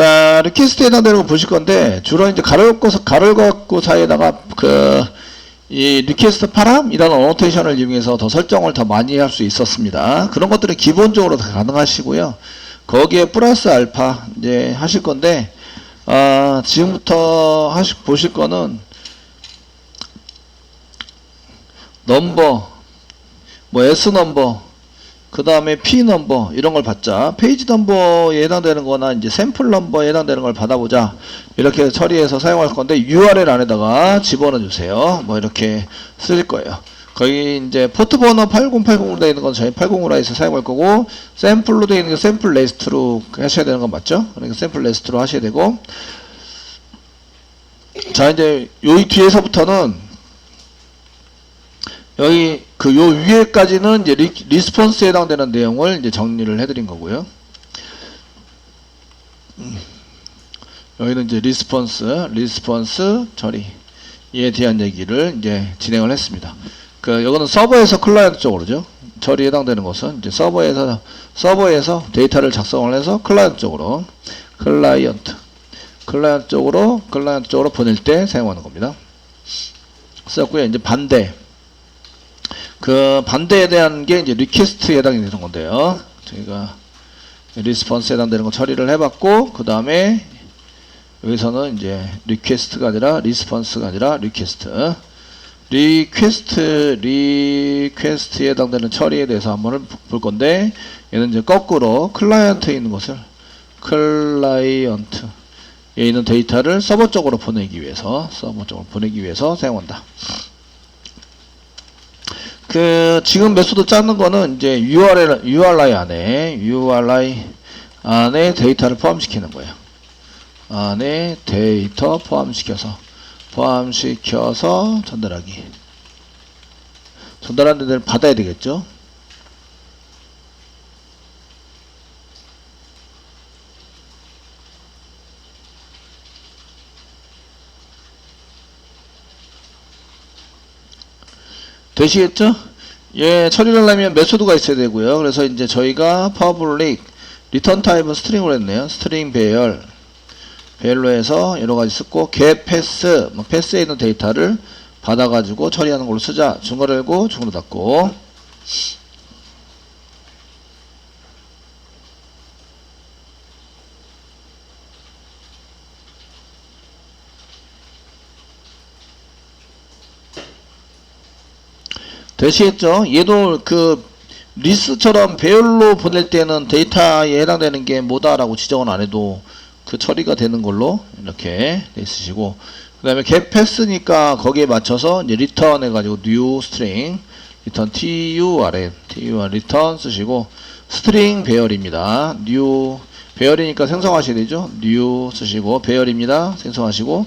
자, 리퀘스트에 해당되는 거 보실 건데, 주로 이제 가를 걷고 사이에다가 이 리퀘스트 파람 이라는 어노테이션을 이용해서 더 설정을 더 많이 할 수 있었습니다. 그런 것들은 기본적으로 다 가능하시고요. 거기에 플러스 알파 이제 하실 건데, 지금부터 보실 거는 넘버, 뭐 S 넘버, 그 다음에 P 넘버 이런 걸 받자. 페이지 넘버에 해당되는 거나 이제 샘플 넘버에 해당되는 걸 받아보자. 이렇게 처리해서 사용할 건데 URL 안에다가 집어넣어 주세요. 뭐 이렇게 쓰실 거예요. 거기 이제 포트 번호 8080으로 되어 있는 건 저희 80으로 해서 사용할 거고, 샘플로 되어 있는 게 샘플 리스트로 하셔야 되는 건 맞죠? 그러니까 샘플 리스트로 하셔야 되고, 자, 이제 여기 뒤에서부터는 여기 요 위에까지는 이제 리스폰스에 해당되는 내용을 이제 정리를 해드린 거고요. 여기는 이제 리스폰스 처리에 대한 얘기를 이제 진행을 했습니다. 요거는 서버에서 클라이언트 쪽으로죠. 처리에 해당되는 것은 이제 서버에서 데이터를 작성을 해서 클라이언트 쪽으로 클라이언트 쪽으로 보낼 때 사용하는 겁니다. 썼고요. 이제 반대에 대한 게 이제 리퀘스트에 해당이 되는 건데요. 저희가 리스폰스에 해당되는 거 처리를 해봤고, 그 다음에 여기서는 이제 리퀘스트가 아니라 리스폰스가 아니라 리퀘스트에 해당되는 처리에 대해서 한번 볼 건데, 얘는 이제 거꾸로 클라이언트에 있는 것을 클라이언트에 있는 데이터를 서버 쪽으로 보내기 위해서 사용한다. 지금 메소드 짜는 거는 이제 URI 안에 데이터를 포함시키는 거예요. 안에 데이터 포함시켜서 전달하는 데를 받아야 되겠죠. 되시겠죠? 예, 처리를 하려면 메소드가 있어야 되고요. 그래서 이제 저희가 public return type은 스트링으로 했네요. 스트링 배열로 해서 여러 가지 쓰고, get pass, 패스에 있는 데이터를 받아가지고 처리하는 걸로 쓰자. 중괄호 열고 중괄호 닫고. 되시겠죠? 얘도 리스트처럼 배열로 보낼 때는 데이터에 해당되는 게 뭐다라고 지정은 안 해도 처리가 되는 걸로 이렇게 있으시고, 그 다음에 get pass니까 거기에 맞춰서 이제 return 해가지고 new string, return return 쓰시고, 스트링 배열입니다. new 배열이니까 생성하셔야 되죠? new 쓰시고, 배열입니다. 생성하시고,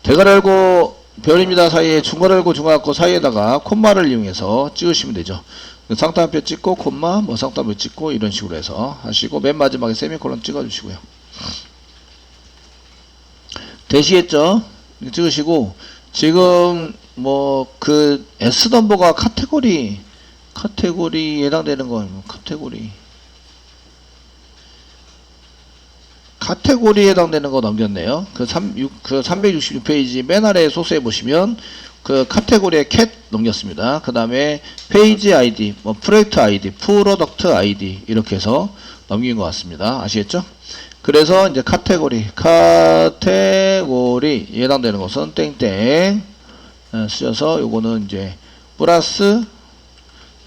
대괄호 열고 별입니다 사이에 중괄호 열고 중괄호 닫고 사이에다가 콤마를 이용해서 찍으시면 되죠. 상따옴표 찍고 콤마 상따옴표 찍고 이런 식으로 해서 하시고, 맨 마지막에 세미콜론 찍어주시고요. 되시겠죠? 찍으시고, 지금 S 넘버가 카테고리에 해당되는 건 카테고리에 해당되는 거 넘겼네요. 366페이지 맨 아래 소스에 보시면 카테고리에 cat 넘겼습니다. 그 다음에 페이지 아이디, 프로젝트 아이디, 프로덕트 아이디 이렇게 해서 넘긴 것 같습니다. 아시겠죠? 그래서 이제 카테고리에 해당되는 것은 땡땡 쓰셔서 요거는 이제 플러스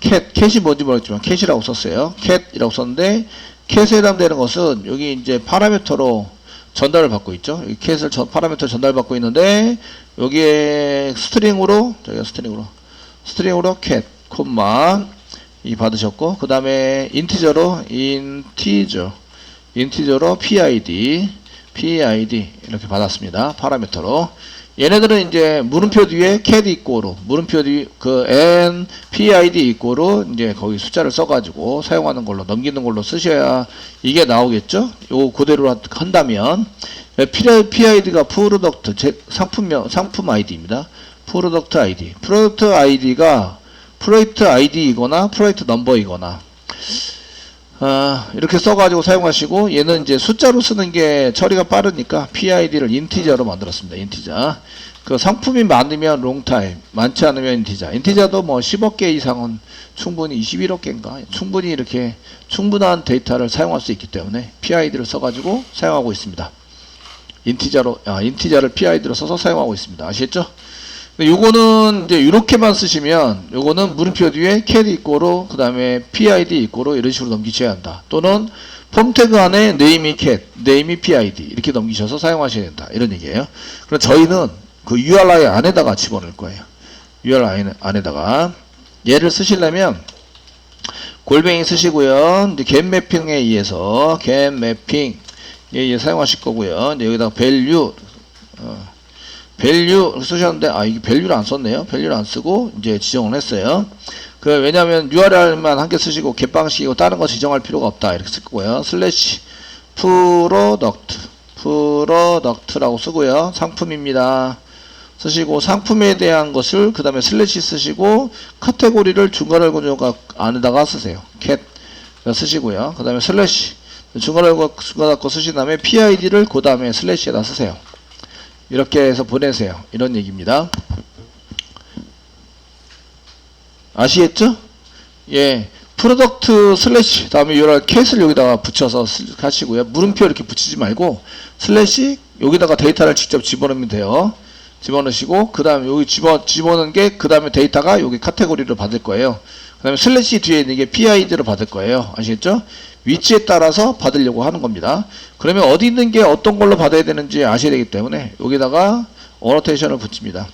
cat이 뭔지 모르겠지만 cat이라고 썼어요. cat이라고 썼는데, cat에 해당되는 것은 여기 이제 파라미터로 전달을 받고 있죠. 여기 cat을 파라미터 전달받고 있는데, 여기에 스트링으로 cat, 콤마 이 받으셨고, 그 다음에 인티저로 PID 이렇게 받았습니다. 파라미터로. 얘네들은 이제 물음표 뒤에 cat 이꼬로, 물음표 뒤 n PID 이꼬로 이제 거기 숫자를 써가지고 사용하는 걸로, 넘기는 걸로 쓰셔야 이게 나오겠죠? 요거 그대로 한다면, PID가 프로덕트, 상품 아이디입니다. 프로덕트 아이디가 프로젝트 아이디이거나 프로젝트 넘버이거나, 이렇게 써가지고 사용하시고, 얘는 이제 숫자로 쓰는 게 처리가 빠르니까 PID를 인티저로 만들었습니다. 인티저. 그 상품이 많으면 롱타임, 많지 않으면 인티저. 인티저도 뭐 10억 개 이상은 충분히 21억 개인가 충분히 이렇게 충분한 데이터를 사용할 수 있기 때문에 PID를 써가지고 사용하고 있습니다. 인티저를 PID로 써서 사용하고 있습니다. 아시겠죠? 요거는 이제 이렇게만 쓰시면 요거는 물음표 뒤에 cat 이꼬로 그 다음에 PID 이꼬로 이런 식으로 넘기셔야 한다. 또는 폼 태그 안에 name이 cat, name이 PID 이렇게 넘기셔서 사용하셔야 된다. 이런 얘기예요. 그럼 저희는 그 URI 안에다가 집어넣을 거예요. URI 안에다가 얘를 쓰시려면 골뱅이 쓰시고요. 이제 get 매핑에 의해서 get 매핑 예, 사용하실 거고요. 이제 여기다가 value value 쓰셨는데 이게 value를 안 썼네요. value를 안 쓰고 이제 지정을 했어요. 왜냐하면 URL만 한 개 쓰시고 get 방식이고 다른 거 지정할 필요가 없다 이렇게 쓸 거고요. 슬래시 product라고 쓰고요. 상품입니다. 쓰시고 상품에 대한 것을 그 다음에 슬래시 쓰시고 카테고리를 중괄호 열고 안에다가 쓰세요. cat 쓰시고요. 그 다음에 슬래시 중괄호 열고 닫고 쓰신 다음에 PID를 그 다음에 슬래시에다 쓰세요. 이렇게 해서 보내세요. 이런 얘기입니다. 아시겠죠? 예. 프로덕트 슬래시 다음에 URL 캣을 여기다가 붙여서 하시고요. 물음표 이렇게 붙이지 말고 슬래시 여기다가 데이터를 직접 집어넣으면 돼요. 집어넣으시고 그 다음에 여기 집어넣은 게 그 다음에 데이터가 여기 카테고리로 받을 거예요. 그 다음에 슬래시 뒤에 있는 게 PID로 받을 거예요. 아시겠죠? 위치에 따라서 받으려고 하는 겁니다. 그러면 어디 있는 게 어떤 걸로 받아야 되는지 아셔야 되기 때문에 여기다가 어노테이션을 붙입니다.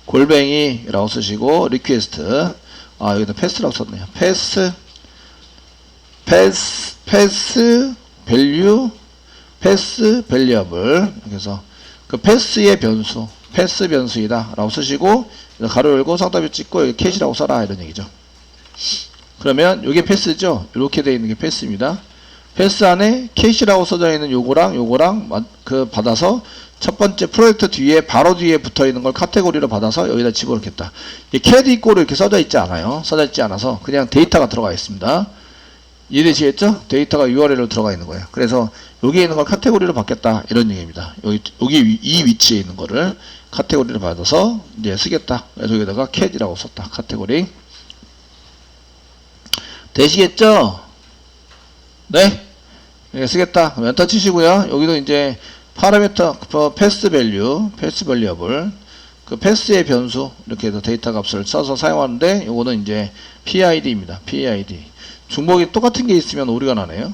골뱅이라고 쓰시고 리퀘스트 여기다 패스라고 썼네요. 패스 밸류 패스 밸리어블 그래서 그 패스의 변수 패스 변수이다 라고 쓰시고 가로 열고 상따비 찍고 여기 캣이라고 써라 이런 얘기죠. 그러면 이게 패스죠. 이렇게 되어 있는 게 패스입니다. 패스 안에 캣이라고 써져 있는 요거랑 받아서 첫 번째 프로젝트 뒤에 바로 뒤에 붙어 있는 걸 카테고리로 받아서 여기다 집어넣겠다. 캣 이꼬로 이렇게 써져 있지 않아요. 써져 있지 않아서 그냥 데이터가 들어가 있습니다. 이해되시겠죠? 데이터가 URL로 들어가 있는 거예요. 그래서 여기에 있는 걸 카테고리로 받겠다 이런 얘기입니다. 여기 이 위치에 있는 거를 카테고리로 받아서 이제 쓰겠다. 그래서 여기다가 캣이라고 썼다. 카테고리. 되시겠죠? 네? 쓰겠다. 그럼 엔터 치시고요. 여기도 이제 파라미터 패스 밸리어블 그 패스의 변수 이렇게 해서 데이터 값을 써서 사용하는데 요거는 이제 PID입니다. PID. 중복이 똑같은 게 있으면 오류가 나네요.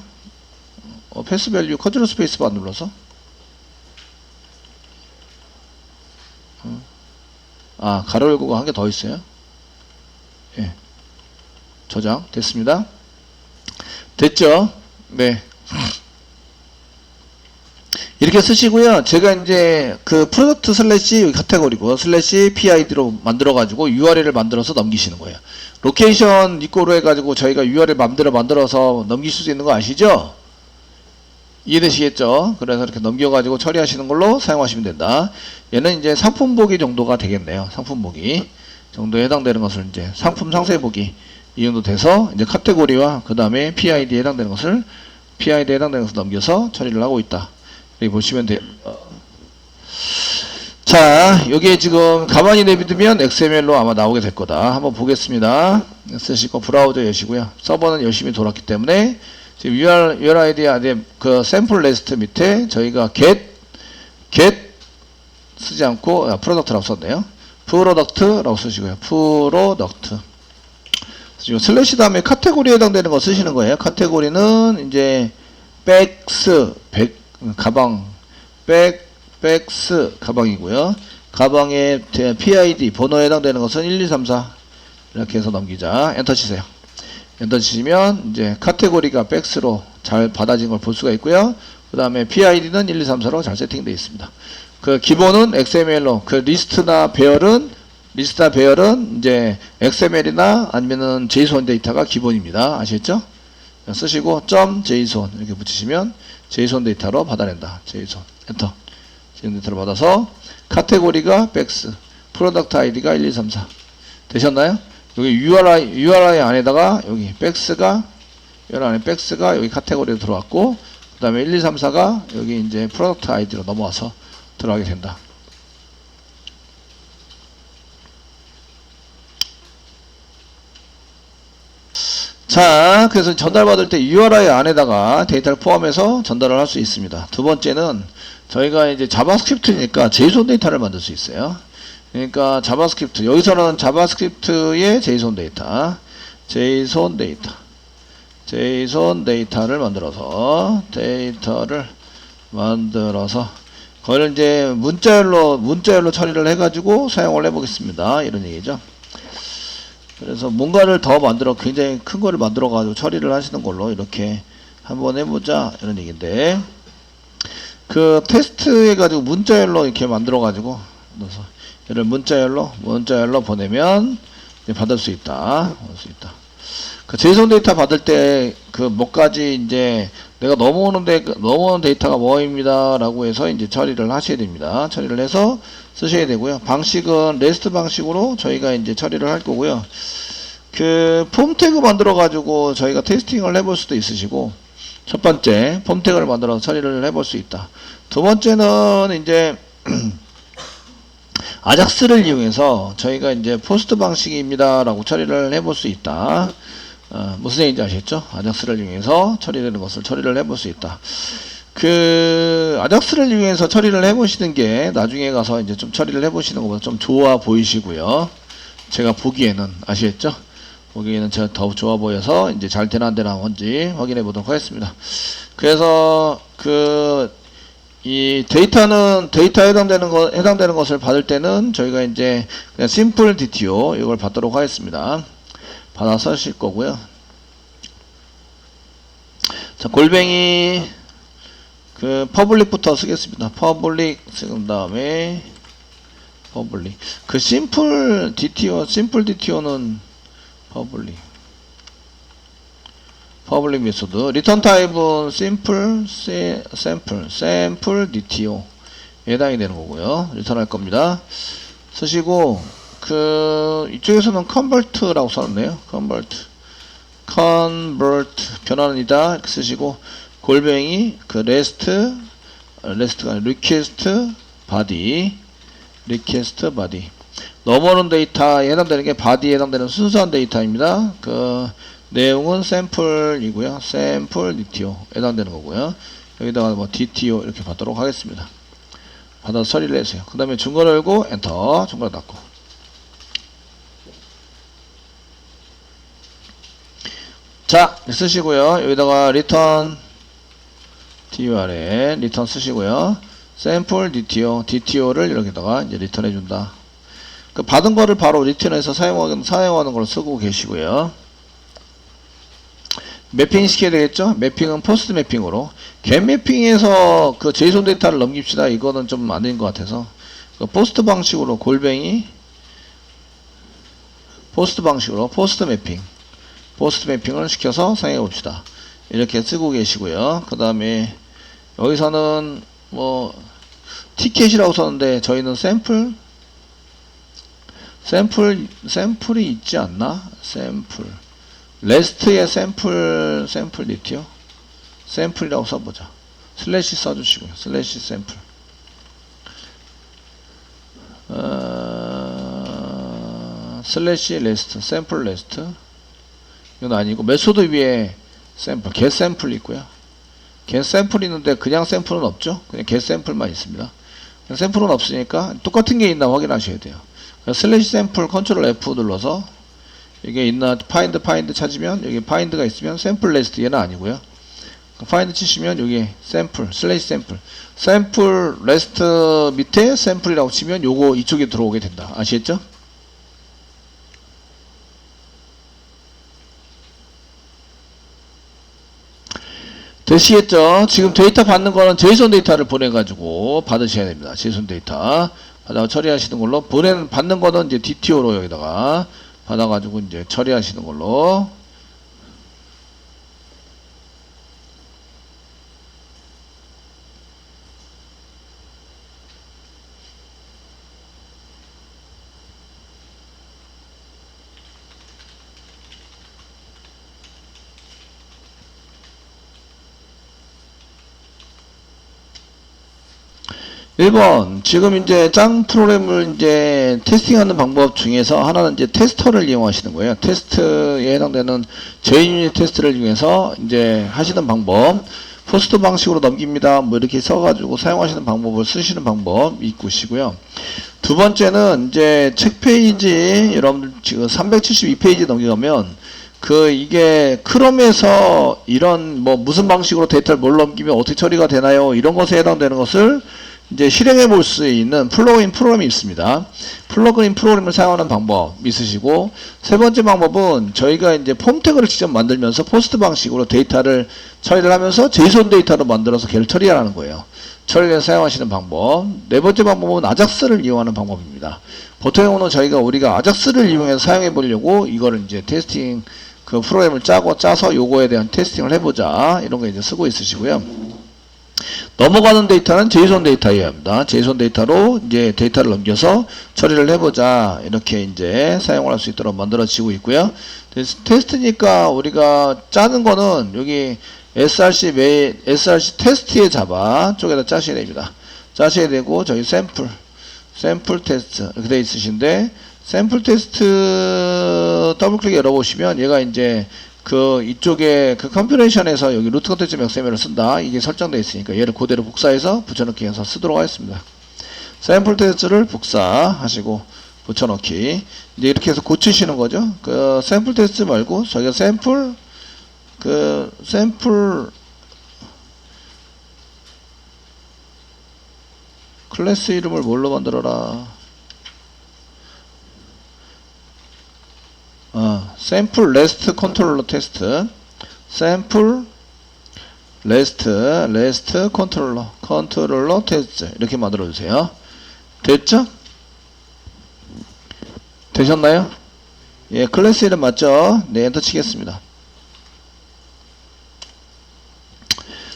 패스 밸류 컨트롤 스페이스 바 눌러서 가로 열고가 한 개 더 있어요. 예. 저장 됐습니다. 됐죠? 네. 이렇게 쓰시고요. 제가 이제 그 프로덕트 슬래시 카테고리고 슬래시 PID로 만들어 가지고 URL을 만들어서 넘기시는 거예요. 로케이션 이꼬로 해 가지고 저희가 URL 만들어서 넘기실 수 있는 거 아시죠? 이해되시겠죠? 그래서 이렇게 넘겨 가지고 처리하시는 걸로 사용하시면 된다. 얘는 이제 상품 보기 정도가 되겠네요. 상품 보기 정도에 해당되는 것을 이제 상품 상세 보기 이 정도 돼서 이제 카테고리와 그 다음에 PID에 해당되는 것을 넘겨서 처리를 하고 있다. 여기 보시면 돼요. 자, 여기에 지금 가만히 내비두면 XML로 아마 나오게 될 거다. 한번 보겠습니다. 쓰시고 브라우저 여시고요. 서버는 열심히 돌았기 때문에 지금 URID 안에 그 샘플 리스트 밑에 저희가 get 쓰지 않고 프로덕트라고 썼네요. 프로덕트라고 쓰시고요. 프로덕트. 지금 슬래시 다음에 카테고리에 해당되는 거 쓰시는 거예요. 카테고리는 이제 가방 백스 가방이고요. 가방의 PID 번호에 해당되는 것은 1, 2, 3, 4 이렇게 해서 넘기자. 엔터 치세요. 엔터 치시면 이제 카테고리가 백스로 잘 받아진 걸 볼 수가 있고요. 그 다음에 PID는 1, 2, 3, 4로 잘 세팅되어 있습니다. 그 기본은 XML로 그 리스트나 배열은 이제 XML이나 아니면은 JSON 데이터가 기본입니다. 아시겠죠? 쓰시고 .json 이렇게 붙이시면 JSON 데이터로 받아낸다. JSON 엔터. JSON 데이터로 받아서 카테고리가 백스, 프로덕트 아이디가 1, 2, 3, 4 되셨나요? 여기 URI 안에다가 여기 백스가 이 안에 백스가 여기 카테고리로 들어왔고, 그 다음에 1, 2, 3, 4가 여기 이제 프로덕트 아이디로 넘어와서 들어가게 된다. 자, 그래서 전달받을 때 URI 안에다가 데이터를 포함해서 전달을 할 수 있습니다. 두 번째는 저희가 이제 자바스크립트니까 JSON 데이터를 만들 수 있어요. 그러니까 자바스크립트, 여기서는 자바스크립트의 JSON 데이터, JSON 데이터를 만들어서 그걸 이제 문자열로 처리를 해가지고 사용을 해보겠습니다. 이런 얘기죠. 그래서 뭔가를 더 굉장히 큰 거를 만들어 가지고 처리를 하시는 걸로 이렇게 한번 해보자 이런 얘기인데, 그 테스트 해가지고 문자열로 이렇게 만들어 가지고 얘를 문자열로 보내면 이제 받을 수 있다. 그 JSON 데이터 받을 때 그 몇 가지 이제 내가 넘어오는 데이터가 뭐입니다 라고 해서 이제 처리를 하셔야 됩니다. 처리를 해서 쓰셔야 되고요. 방식은 REST 방식으로 저희가 이제 처리를 할 거고요. 그 폼 태그 만들어 가지고 저희가 테스팅을 해볼 수도 있으시고, 첫 번째 폼 태그를 만들어서 처리를 해볼 수 있다. 두 번째는 이제 아작스를 이용해서 저희가 이제 포스트 방식입니다 라고 처리를 해볼 수 있다. 무슨 얘기인지 아시겠죠? 아작스를 이용해서 처리되는 것을 처리를 해볼 수 있다. 그 아작스를 이용해서 처리를 해보시는 게 나중에 가서 이제 좀 처리를 해보시는 것보다 좀 좋아 보이시고요. 제가 보기에는 아시겠죠? 보기에는 제가 더 좋아 보여서 이제 잘 되나 안 되나 뭔지 확인해 보도록 하겠습니다. 그래서 이 데이터에 해당되는 것을 받을 때는 저희가 이제 그냥 심플 DTO 이걸 받도록 하겠습니다. 받아서 쓰실 거고요. 자, 골뱅이 그 퍼블릭부터 쓰겠습니다. 퍼블릭 쓴 다음에 퍼블릭. 그 심플 DTO는 퍼블릭 메소드. 리턴 타입은 샘플 DTO 해당이 되는 거고요. 리턴할 겁니다. 쓰시고, 이쪽에서는 convert라고 써놨네요. convert 변환이다 이렇게 쓰시고, 골뱅이 REST가 request body 넘어오는 데이터에 해당되는 게 body에 해당되는 순수한 데이터입니다. 그 내용은 샘플이고요. 샘플 DTO 해당되는 거고요. 여기다가 뭐 DTO 이렇게 받도록 하겠습니다. 받아서 처리를 해주세요. 그 다음에 중괄호 열고 엔터, 중괄호 닫고. 자, 쓰시고요. 여기다가 return DUR에 return 쓰시고요. 샘플 DTO를 이렇게다가 이제 리턴 해준다. 그 받은 거를 바로 리턴해서 사용하는 걸 쓰고 계시고요. 매핑 시켜야 되겠죠? 매핑은 포스트 매핑으로. get 매핑에서 그 JSON 데이터를 넘깁시다. 이거는 좀 안 된 것 같아서. 그 포스트 방식으로 포스트 매핑을 시켜서 사용해 봅시다. 이렇게 쓰고 계시고요. 그 다음에 여기서는 뭐 티켓이라고 썼는데 저희는 샘플이 있지 않나? 레스트의 샘플 DTO? 샘플이라고 써보자. 슬래시 써주시고요. 슬래시 샘플. 슬래시 레스트, 샘플 레스트. 이건 아니고, 메소드 위에 샘플, get 샘플이 있고요. get 샘플이 있는데 그냥 샘플은 없죠? 그냥 get 샘플만 있습니다. 샘플은 없으니까 똑같은 게 있나 확인하셔야 돼요. 슬래시 샘플 컨트롤 F 눌러서 이게 있나 find 찾으면 여기 find가 있으면 샘플 레스트 얘는 아니고요. find 치시면 여기 샘플 슬래시 샘플 레스트 밑에 샘플이라고 치면 요거 이쪽에 들어오게 된다. 아시겠죠? 되시겠죠? 지금 데이터 받는 거는 JSON 데이터를 보내가지고 받으셔야 됩니다. JSON 데이터 받아 처리하시는 걸로, 받는 거는 이제 DTO로 여기다가 받아가지고 이제 처리하시는 걸로. 1번, 지금 이제 짱 프로그램을 이제 테스팅하는 방법 중에서 하나는 이제 테스터를 이용하시는 거예요. 테스트에 해당되는 JUnit 테스트를 이용해서 이제 하시는 방법. 포스트 방식으로 넘깁니다. 뭐 이렇게 써가지고 사용하시는 방법을 쓰시는 방법 있고시고요. 두 번째는 이제 책 페이지, 여러분들 지금 372페이지 넘겨가면 이게 크롬에서 이런 뭐 무슨 방식으로 데이터를 뭘 넘기면 어떻게 처리가 되나요? 이런 것에 해당되는 것을 이제 실행해 볼 수 있는 플러그인 프로그램이 있습니다. 플러그인 프로그램을 사용하는 방법 있으시고, 세 번째 방법은 저희가 이제 폼 태그를 직접 만들면서 포스트 방식으로 데이터를 처리를 하면서 제이손 데이터로 만들어서 걔를 처리하는 거예요. 처리를 사용하시는 방법. 네 번째 방법은 아작스를 이용하는 방법입니다. 보통의 경우는 우리가 아작스를 이용해서 사용해 보려고 이거를 이제 테스팅 프로그램을 짜서 요거에 대한 테스팅을 해보자, 이런 거 이제 쓰고 있으시고요. 넘어가는 데이터는 제이손 데이터여야 합니다. 제이손 데이터로 이제 데이터를 넘겨서 처리를 해보자, 이렇게 이제 사용을 할 수 있도록 만들어지고 있고요. 테스트니까 우리가 짜는 거는 여기 src 테스트의 자바 쪽에다 짜셔야 됩니다. 짜셔야 되고, 저희 샘플 테스트 이렇게 돼 있으신데, 샘플 테스트 더블 클릭 열어보시면 얘가 이제 이쪽에 컴퓨레이션에서 여기 루트 컨텐츠 XML을 쓴다, 이게 설정되어 있으니까 얘를 그대로 복사해서 붙여넣기 해서 쓰도록 하겠습니다. 샘플 테스트를 복사하시고 붙여넣기, 이제 이렇게 해서 고치시는 거죠. 샘플 테스트 말고 저희가 샘플 클래스 이름을 뭘로 만들어라. 샘플 레스트 컨트롤러 테스트, 샘플 레스트 컨트롤러 테스트, 이렇게 만들어 주세요. 됐죠? 되셨나요? 예, 클래스 이름 맞죠? 네, 엔터 치겠습니다.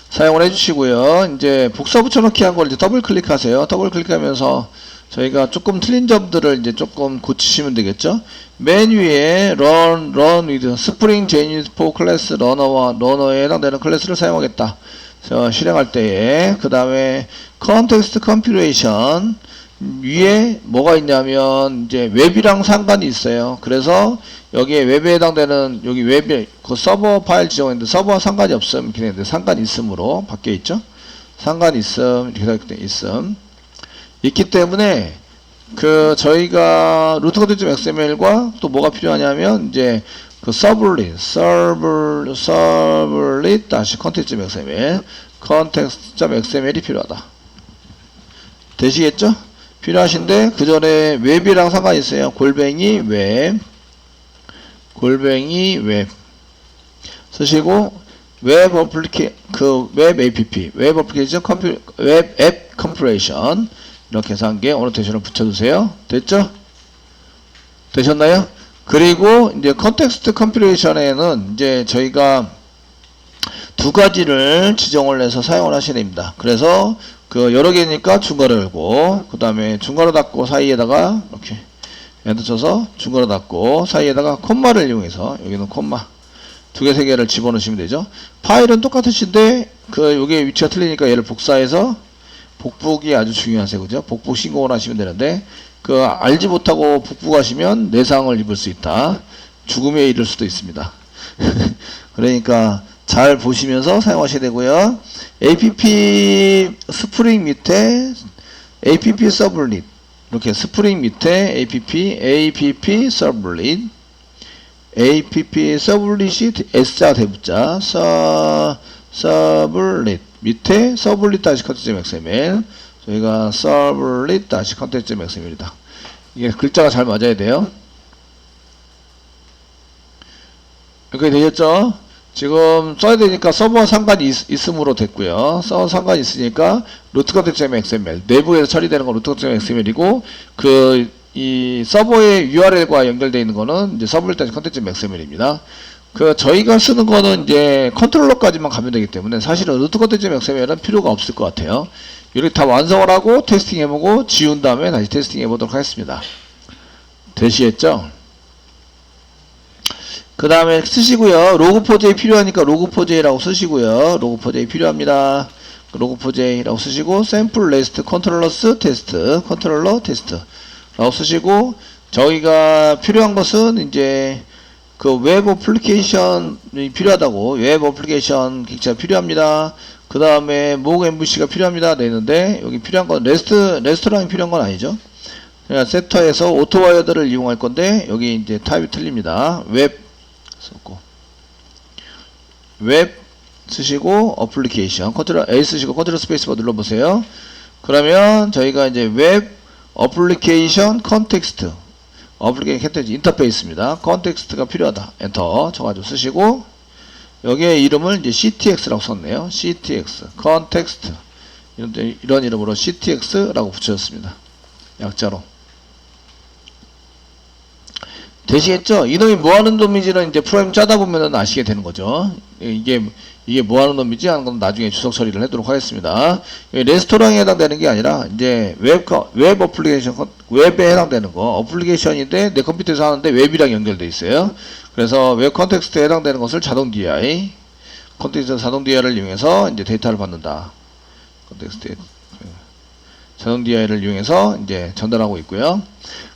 사용을 해주시고요. 이제 복사 붙여넣기 한 걸 이제 더블 클릭하세요. 더블 클릭하면서 저희가 조금 틀린 점들을 이제 조금 고치시면 되겠죠. 맨 위에 run with spring JUnit for class runner에 해당되는 클래스를 사용하겠다. 실행할 때에, 그 다음에 context configuration 위에 뭐가 있냐면 이제 웹이랑 상관이 있어요. 그래서 여기에 웹에 해당되는 여기 웹에 서버 파일 지정했는데 서버와 상관이 없음 이렇게 되는데, 상관이 있음으로 바뀌어 있죠. 상관이 있음 이렇게 있음 있기 때문에 저희가 루트 컨텐츠 XML과 또 뭐가 필요하냐면 이제 서블릿 다시 컨텐츠 XML context.xml이 필요하다. 되시겠죠? 필요하신데 그 전에 웹이랑 상관이 있어요. 골뱅이 웹 쓰시고 웹 애플리케이션 웹 앱 컴프레이션 이렇게 해서 한 개 오너테이션을 붙여주세요. 됐죠? 되셨나요? 그리고 이제 컨텍스트 컴퓨레이션에는 이제 저희가 두 가지를 지정을 해서 사용을 하셔야 됩니다. 그래서 여러 개니까 중괄호 열고, 그 다음에 중괄호 닫고 사이에다가 이렇게 엔터 쳐서 중괄호 닫고 사이에다가 콤마를 이용해서, 여기는 콤마 두 개, 세 개를 집어넣으시면 되죠. 파일은 똑같으신데 요게 위치가 틀리니까 얘를 복사해서, 복북이 아주 중요하세요. 그죠? 복북 신공을 하시면 되는데, 알지 못하고 복북하시면 내상을 입을 수 있다. 죽음에 이를 수도 있습니다. 그러니까 잘 보시면서 사용하셔야 되고요. app 스프링 밑에 app 서블릿, 이렇게 스프링 밑에 app 서블릿, app 서블릿이 S자 대부자, 서블릿 밑에 서블릿 다시 컨텐츠.xml, 저희가 서블릿 다시 컨텐츠.xml이다. 이게 글자가 잘 맞아야 돼요. 이렇게 되셨죠? 지금 써야 되니까 서버와 상관이 있음으로 됐고요. 서버 상관이 있으니까 루트 컨텐츠.xml, 내부에서 처리되는 건 루트 컨텐츠.xml이고, 이 서버의 URL과 연결되어 있는 거는 이제 서블릿 다시 컨텐츠.xml입니다. 저희가 쓰는 거는 이제 컨트롤러까지만 가면 되기 때문에 사실은 루트 컨텐츠.xml은 필요가 없을 것 같아요. 이렇게 다 완성을 하고 테스팅 해보고 지운 다음에 다시 테스팅 해보도록 하겠습니다. 되시겠죠? 그 다음에 쓰시고요. 로그4j 필요하니까 로그4j라고 쓰시고요. 로그4j 필요합니다. log4j라고 쓰시고 샘플 레스트 컨트롤러스 테스트 컨트롤러 테스트라고 쓰시고 저희가 필요한 것은 이제 그 웹 어플리케이션이 필요하다고 웹 어플리케이션 객체가 필요합니다. 그 다음에 목 MVC가 필요합니다. 되는데 여기 필요한 건 레스토랑이 필요한 건 아니죠. 그냥 세터에서 오토와이어드를 이용할 건데 여기 이제 타입이 틀립니다. 웹 썼고 웹 쓰시고 어플리케이션 컨트롤 A 쓰시고 컨트롤 스페이스바 눌러보세요. 그러면 저희가 이제 웹 어플리케이션 컨텍스트 어플리케이션 컨텍스트 인터페이스입니다. 컨텍스트가 필요하다. 엔터 쳐가지고 쓰시고 여기에 이름을 이제 CTX라고 썼네요. CTX 컨텍스트 이런 이름으로 CTX라고 붙여줬습니다. 약자로. 되시겠죠? 이놈이 뭐하는 놈인지는 이제 프로그램 짜다 보면은 아시게 되는 거죠. 이게 뭐하는 놈인지 하는 건 나중에 주석 처리를 하도록 하겠습니다. 레스토랑에 해당되는 게 아니라 이제 웹 어플리케이션 웹에 해당되는 거 어플리케이션인데 내 컴퓨터에서 하는데 웹이랑 연결돼 있어요. 그래서 웹 컨텍스트에 해당되는 것을 자동 DI 컨텍스트 자동 DI를 이용해서 이제 데이터를 받는다. 컨텍스트 자동 DI를 이용해서 이제 전달하고 있고요.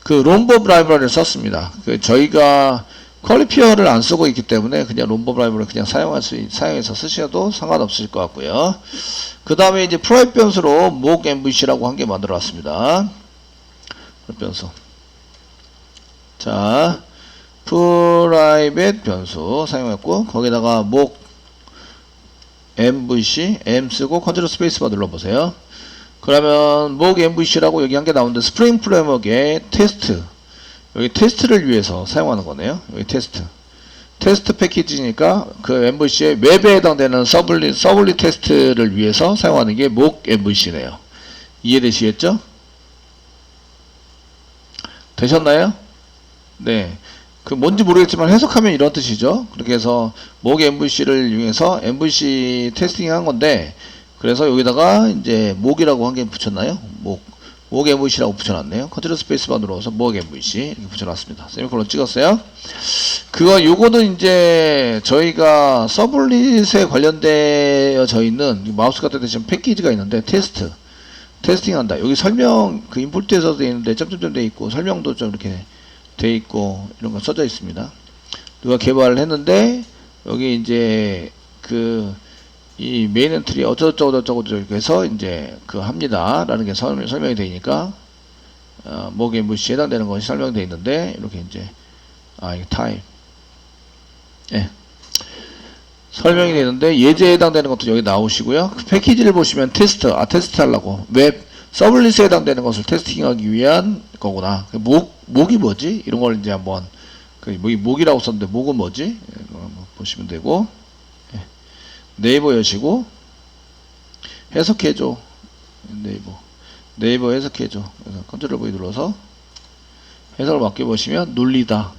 그 롬버브 라이브러리를 썼습니다. 저희가 퀄리피어를 안 쓰고 있기 때문에 그냥 롬버브 라이브러리 그냥 사용해서 쓰셔도 상관없으실 것 같고요. 그 다음에 이제 프라이빗 변수로 mock MVC라고 한 개 만들어 왔습니다. 변수. 자, 프라이빗 변수 사용했고 거기다가 mock MVC M 쓰고 컨트롤 스페이스바 눌러보세요. 그러면 mock MVC라고 여기 한 개 나오는데 스프링 프레임워크의 테스트 여기 테스트를 위해서 사용하는 거네요. 여기 테스트 패키지니까 그 MVC의 웹에 해당되는 서블리 테스트를 위해서 사용하는 게 mock MVC네요. 이해되시겠죠? 되셨나요? 네. 그 뭔지 모르겠지만 해석하면 이런 뜻이죠. 그렇게 해서 mock MVC를 이용해서 MVC 테스팅 한 건데 그래서 여기다가 이제 mock이라고 한 개 붙였나요? mock MVC라고 붙여놨네요. 컨트롤 스페이스바 눌러서 mock MVC 이렇게 붙여놨습니다. 세미콜론 찍었어요. 요거는 이제 저희가 서블릿에 관련되어져 있는 마우스 같은 데 지금 패키지가 있는데 테스팅 한다. 여기 설명 그 임포트에서도 돼 있는데 점점점 돼 있고 설명도 좀 이렇게 돼 있고 이런 거 써져 있습니다. 누가 개발을 했는데 여기 이제 이 메인 엔트리 어쩌고저쩌고 이렇게 해서 이제 합니다 라는 게 설명이 되니까 mock MVC에 해당되는 것이 설명되어 있는데 이렇게 이제 이게 타입 설명이 되는데 예제에 해당되는 것도 여기 나오시고요. 그 패키지를 보시면 테스트 하려고 웹 서블릿에 해당되는 것을 테스팅하기 위한 거구나. mock이 뭐지? 이런 걸 이제 한번 mock이라고 썼는데 mock은 뭐지? 한번 보시면 되고 네이버 여시고 해석해줘. 네이버 해석해줘. 그래서 컨트롤 V 눌러서 해석을 맡겨보시면 논리다,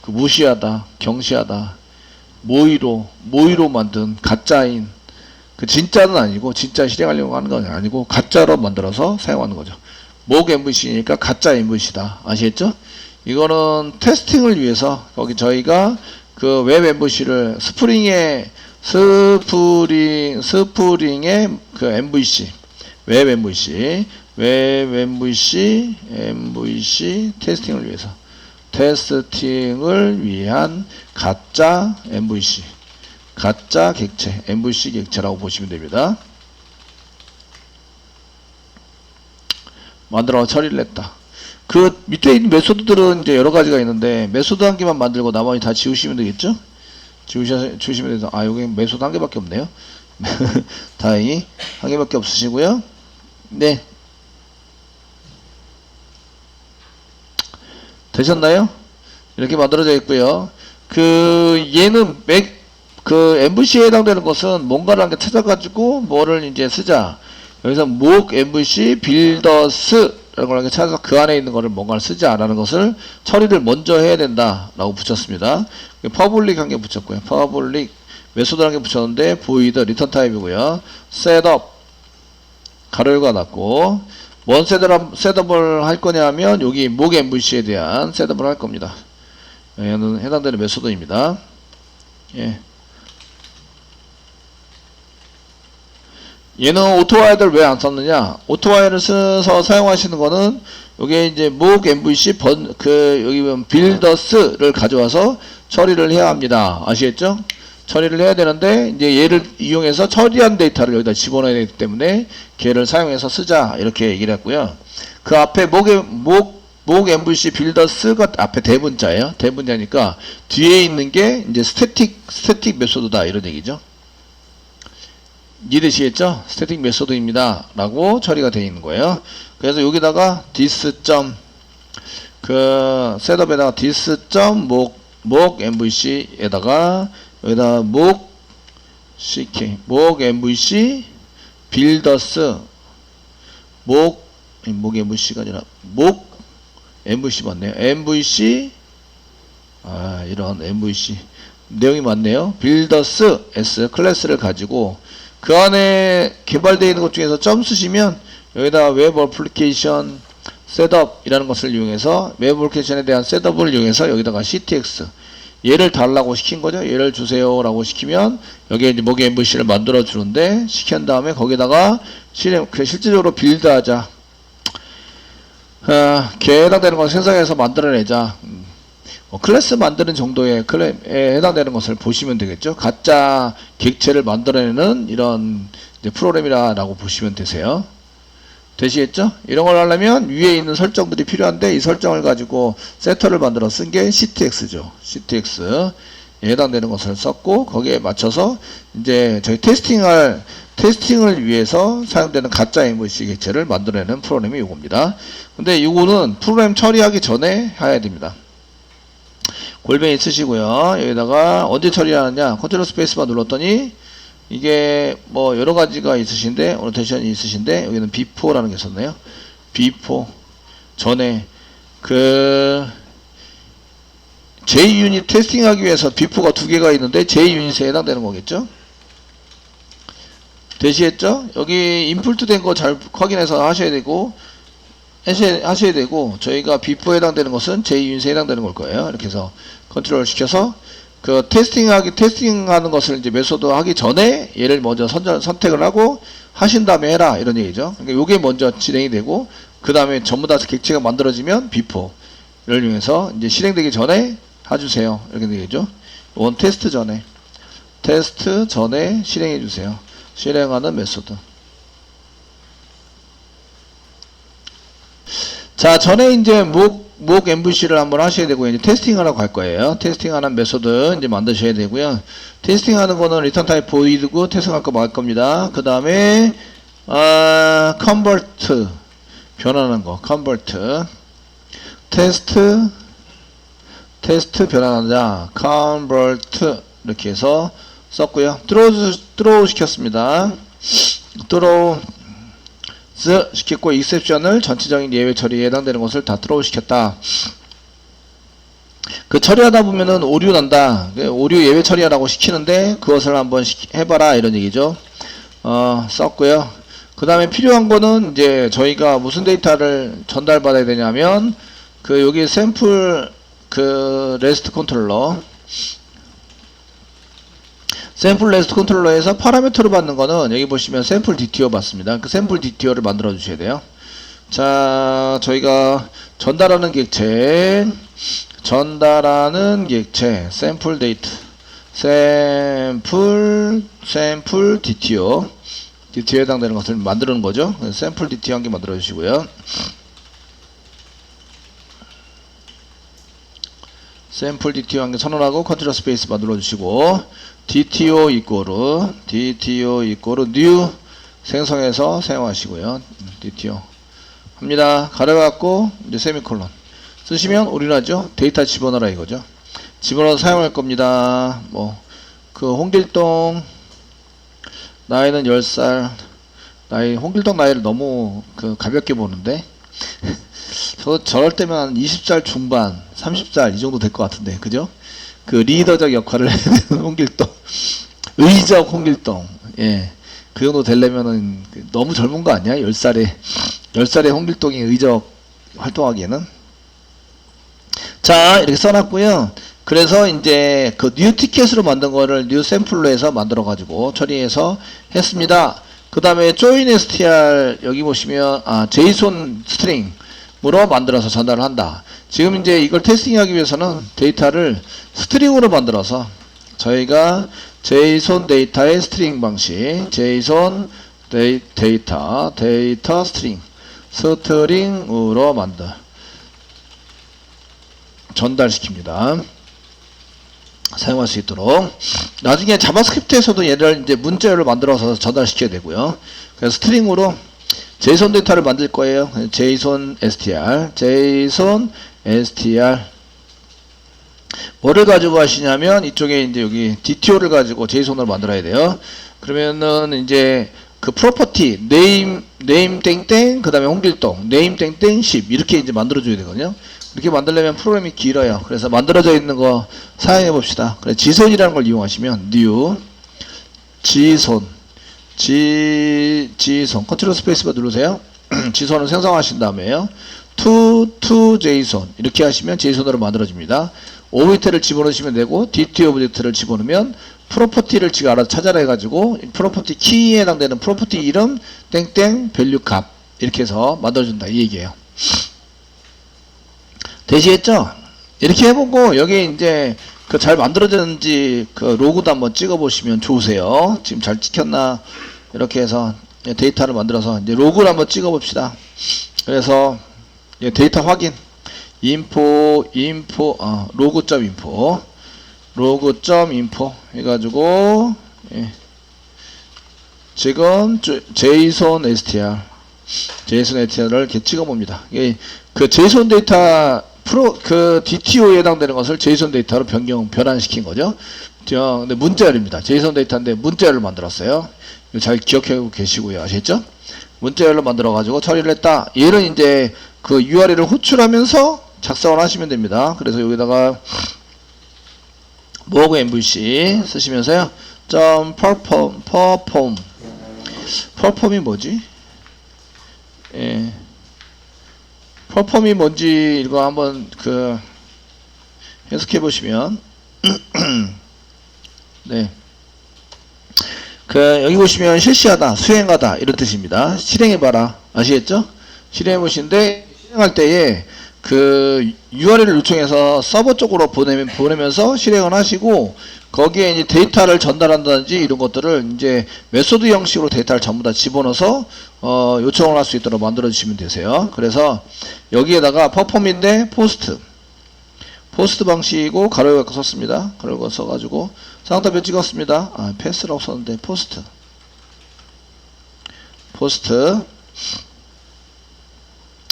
무시하다, 경시하다, 모의로 만든 가짜인 진짜는 아니고 진짜 실행하려고 하는 건 아니고 가짜로 만들어서 사용하는 거죠. mock MVC니까 가짜 MVC다. 아시겠죠? 이거는 테스팅을 위해서 거기 저희가 그 웹 MVC를 스프링의 그 MVC 웹 MVC 테스팅을 위한 가짜 MVC 가짜 객체 MVC 객체라고 보시면 됩니다. 만들어 처리를 했다. 그 밑에 있는 메소드들은 이제 여러 가지가 있는데 메소드 한 개만 만들고 나머지 다 지우시면 되겠죠? 지우시면 돼서 여기 메소드 한 개밖에 없네요. 다행히 한 개밖에 없으시고요. 네, 되셨나요? 이렇게 만들어져 있고요. 얘는 MVC에 해당되는 것은 뭔가를 한 개 찾아가지고 뭐를 이제 쓰자. 여기서 mock MVC 빌더스 라는 걸 찾아서 그 안에 있는 거를 뭔가를 쓰자라는 것을 처리를 먼저 해야 된다라고 붙였습니다. 퍼블릭 한 개 붙였고요. 퍼블릭 메소드 한 개 붙였는데 void 리턴 타입이고요. 셋업 가로 열고 닫고 뭔 셋업을 할 거냐면 여기 mock MVC에 대한 셋업을 할 겁니다. 얘는 해당되는 메소드입니다. 예. 얘는 오토와이어를 왜 안 썼느냐? 오토와이어를 써서 사용하시는 거는 요게 이제 목 MVC 여기 보면 빌더스를 가져와서 처리를 해야 합니다. 아시겠죠? 처리를 해야 되는데 이제 얘를 이용해서 처리한 데이터를 여기다 집어넣어야 되기 때문에 걔를 사용해서 쓰자 이렇게 얘기를 했고요. 그 앞에 목 MVC 빌더스가 앞에 대문자예요. 대문자니까 뒤에 있는 게 이제 스태틱 메소드다 이런 얘기죠. 이해되시겠죠? 스태틱 메소드입니다 라고 처리가 되어 있는 거예요. 그래서 여기다가 셋업에다가 dis.목 MVC에다가 여기다가 목 MVC 빌더스 목 MVC가 아니라 목 MVC 맞네요. MVC 이런 MVC 내용이 맞네요. 빌더스 S 클래스를 가지고 그 안에 개발되어 있는 것 중에서 점 쓰시면 여기다 웹 어플리케이션 셋업이라는 것을 이용해서 웹 어플리케이션에 대한 셋업을 이용해서 여기다가 CTX 얘를 달라고 시킨 거죠. 얘를 주세요 라고 시키면 여기에 이제 목의 MVC를 만들어 주는데 시킨 다음에 거기다가 실질적으로 빌드하자. 걔에 해당되는 걸 생성해서 만들어내자. 클래스 만드는 정도의 클래스에 해당되는 것을 보시면 되겠죠. 가짜 객체를 만들어내는 이런 이제 프로그램이라고 보시면 되세요. 되시겠죠? 이런 걸 하려면 위에 있는 설정들이 필요한데 이 설정을 가지고 세터를 만들어 쓴 게 CTX죠. CTX에 해당되는 것을 썼고 거기에 맞춰서 이제 저희 테스팅을 위해서 사용되는 가짜 MVC 객체를 만들어내는 프로그램이 이겁니다. 근데 이거는 프로그램 처리하기 전에 해야 됩니다. 골뱅이 쓰시고요. 여기다가 언제 처리하느냐? 컨트롤 스페이스만 눌렀더니 이게 뭐 여러 가지가 있으신데 오노테이션이 있으신데 여기는 before라는 게 있었네요. before 전에 JUnit 테스팅하기 위해서 before가 두 개가 있는데 JUnit에 해당되는 거겠죠? 되시겠죠? 여기 인풋 된 거 잘 확인해서 하셔야 되고 저희가 before에 해당되는 것은 JUnit에 해당되는 걸 거예요. 이렇게 해서 컨트롤 시켜서 그 테스팅하는 것을 이제 메소드 하기 전에 얘를 먼저 선택을 하고 하신 다음에 해라 이런 얘기죠. 그러니까 요게 먼저 진행이 되고 그 다음에 전부 다 객체가 만들어지면 before를 이용해서 이제 실행되기 전에 해주세요 이렇게 되겠죠. 이건 테스트 전에 실행해 주세요. 실행하는 메소드. 자, 전에 이제 목 MVC를 한번 하셔야 되고요. 이제 테스팅하라고 할 거예요. 테스팅하는 메소드 이제 만드셔야 되고요. 테스팅하는 거는 리턴 타입 보이드고 테스팅할 거 말 겁니다. 그 다음에 컨버트 변환하는 거 컨버트 테스트 변환하자 컨버트 이렇게 해서 썼고요. 드로우 시켰습니다. 드로우 시켰고 익셉션을 전체적인 예외 처리에 해당되는 것을 다 트로우 시켰다. 그 처리하다 보면은 오류 난다. 오류 예외 처리하라고 시키는데 그것을 한번 해봐라 이런 얘기죠. 썼고요. 그 다음에 필요한 거는 이제 저희가 무슨 데이터를 전달받아야 되냐면 여기 샘플 레스트 컨트롤러 샘플 레스트 컨트롤러에서 파라미터로 받는 거는 여기 보시면 샘플 DTO 받습니다. 그 샘플 DTO를 만들어 주셔야 돼요. 자, 저희가 전달하는 객체 샘플 데이트 샘플 DTO에 해당되는 것을 만드는 거죠. 샘플 DTO 한 개 만들어 주시고요. 샘플 DTO 한 개 선언하고 컨트롤 스페이스 만들어 주시고 DTO 이꼬르 new 생성해서 사용하시고요. DTO 합니다. 가려갖고 이제 세미콜론 쓰시면 올인하죠. 데이터 집어넣어라 이거죠. 집어넣어서 사용할 겁니다. 홍길동 나이는 10살 홍길동 나이를 너무 가볍게 보는데 저럴 때면 한 20살 중반 30살 이 정도 될 것 같은데 그죠? 리더적 역할을 해야 되는 홍길동 의적 홍길동 그 정도 되려면은 너무 젊은 거 아니야? 10살에 홍길동이 의적 활동하기에는. 자, 이렇게 써놨고요. 그래서 이제 뉴 티켓으로 만든 거를 뉴 샘플로 해서 만들어 가지고 처리해서 했습니다. 그 다음에 join str 여기 보시면 JSON 스트링으로 만들어서 전달을 한다. 지금 이제 이걸 테스팅하기 위해서는 데이터를 스트링으로 만들어서 저희가 JSON 데이터의 스트링 방식, JSON 데이터 스트링으로 전달시킵니다. 사용할 수 있도록. 나중에 자바스크립트에서도 얘를 이제 문자열로 만들어서 전달시켜야 되고요. 그래서 스트링으로 JSON 데이터를 만들 거예요. JSON str 뭐를 가지고 하시냐면 이쪽에 이제 여기 DTO를 가지고 JSON으로 만들어야 돼요. 그러면은 이제 그 프로퍼티 네임 땡땡 그다음에 홍길동 네임 땡땡 10 이렇게 이제 만들어 줘야 되거든요. 이렇게 만들려면 프로그램이 길어요. 그래서 만들어져 있는 거 사용해 봅시다. 그래서 지손이라는 걸 이용하시면 new 지손 컨트롤 스페이스바 누르세요. 지손을 생성하신 다음에요. to JSON 이렇게 하시면 JSON으로 만들어집니다. 오브젝트를 집어넣으시면 되고 DT 오브젝트를 집어넣으면 프로퍼티를 지가 알아서 찾아라 해가지고 프로퍼티 키에 해당되는 프로퍼티 이름 땡땡 밸류 값 이렇게 해서 만들어준다 이 얘기예요. 되시겠죠? 이렇게 해보고 여기 이제 그 잘 만들어졌는지 그 로그도 한번 찍어보시면 좋으세요. 지금 잘 찍혔나 이렇게 해서 데이터를 만들어서 이제 로그를 한번 찍어봅시다. 그래서 데이터 확인 로그.info 해가지고 지금 JSON str를 이렇게 찍어봅니다. 그 JSON 데이터 그 DTO에 해당되는 것을 JSON 데이터로 변환시킨 거죠. 근데 문자열입니다. JSON 데이터인데 문자열을 만들었어요. 이거 잘 기억하고 계시고요. 아시겠죠? 문자열로 만들어가지고 처리를 했다. 얘는 이제 그 URL을 호출하면서 작성을 하시면 됩니다. 그래서 여기다가 모그 MVC 쓰시면서요. perform이 뭐지? perform이 뭔지 이거 한번 그 해석해 보시면 네. 그 여기 보시면 실시하다, 수행하다 이런 뜻입니다. 실행해봐라. 아시겠죠? 실행해보시는데 실행할 때에 그 URL을 요청해서 서버 쪽으로 보내면서 실행을 하시고 거기에 이제 데이터를 전달한다든지 이런 것들을 이제 메소드 형식으로 데이터를 전부 다 집어넣어서 요청을 할 수 있도록 만들어 주시면 되세요. 그래서 여기에다가 퍼폼인데 포스트 방식이고 가로 열고 썼습니다. 가로 열고 써가지고 상단표 찍었습니다. 패스라고 썼는데 포스트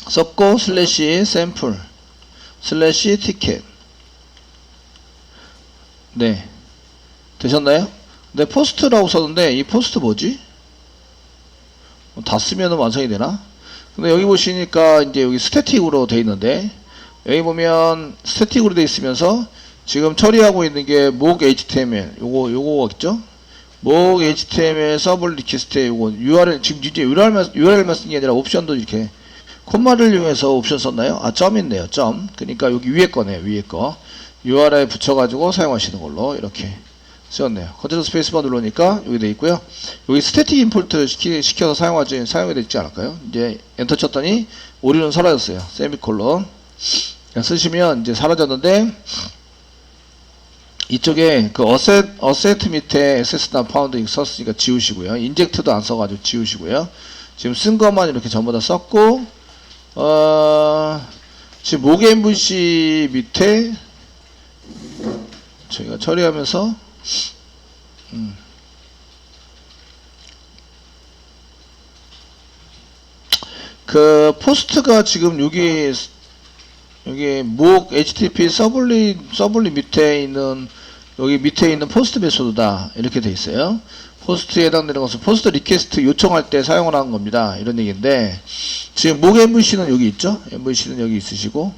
썼고 슬래시 샘플 슬래시 티켓 네 되셨나요? 네 포스트라고 썼는데 이 포스트 뭐지? 다 쓰면은 완성이 되나? 근데 여기 보시니까 이제 여기 스태틱으로 돼 있는데 여기 보면 스태틱으로 돼 있으면서 지금 처리하고 있는 게 mock HTML 요거겠죠? mock HTML 서블 리퀘스트에 요거 URL 지금 이제 URL만 쓴 게 아니라 옵션도 이렇게 콤마를 이용해서 옵션 썼나요? 점 있네요. 점. 그러니까 여기 위에 거네요. 위에 거. URL 붙여가지고 사용하시는 걸로 이렇게 쓰였네요. 컨트롤 스페이스바 누르니까 여기 돼 있고요. 여기 스태틱 임포트 시켜서 사용이 되지 않을까요? 이제 엔터 쳤더니 오류는 사라졌어요. 세미콜론. 쓰시면 이제 사라졌는데 이쪽에 그 어셋 밑에 access not found 썼으니까 지우시고요. 인젝트도 안 써가지고 지우시고요. 지금 쓴 것만 이렇게 전부 다 썼고 지금 모그 MVC 밑에 저희가 처리하면서 그 포스트가 지금 여기 mock HTTP 서블리 밑에 있는 여기 밑에 있는 포스트 메소드다 이렇게 돼 있어요. 포스트에 해당되는 것은 포스트 리퀘스트 요청할 때 사용을 하는 겁니다. 이런 얘기인데 지금 mock MVC는 여기 있죠. MVC는 여기 있으시고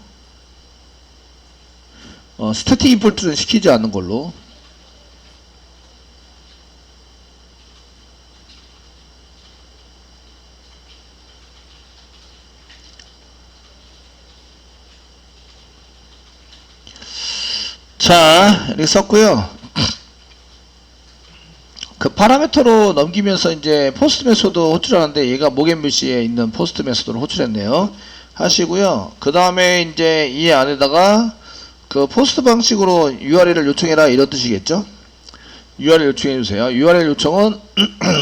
스태틱 임포트는 시키지 않는 걸로 자 이렇게 썼고요. 그 파라미터로 넘기면서 이제 포스트 메소드 호출하는데 얘가 모겐뷰시에 있는 포스트 메소드를 호출했네요. 하시고요. 그 다음에 이제 이 안에다가 그 포스트 방식으로 URL을 요청해라 이런 뜻이겠죠. URL 요청해 주세요. URL 요청은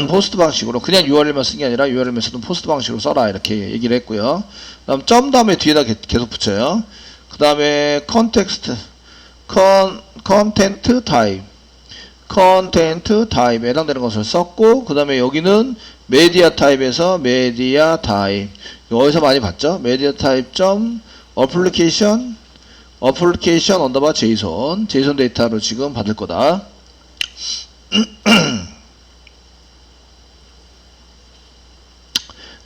포스트 방식으로 그냥 URL만 쓴 게 아니라 URL 메소드는 포스트 방식으로 써라 이렇게 얘기를 했고요. 그 다음 점 다음에 뒤에다 계속 붙여요. 그 다음에 컨텍스트 컨텐트 타입 컨텐트 타입에 해당되는 것을 썼고, 그 다음에 여기는 메디아 타입에서 메디아 타입 어디서 많이 봤죠? 메디아 타입 점 어플리케이션 언더바 제이손 데이터로 지금 받을 거다.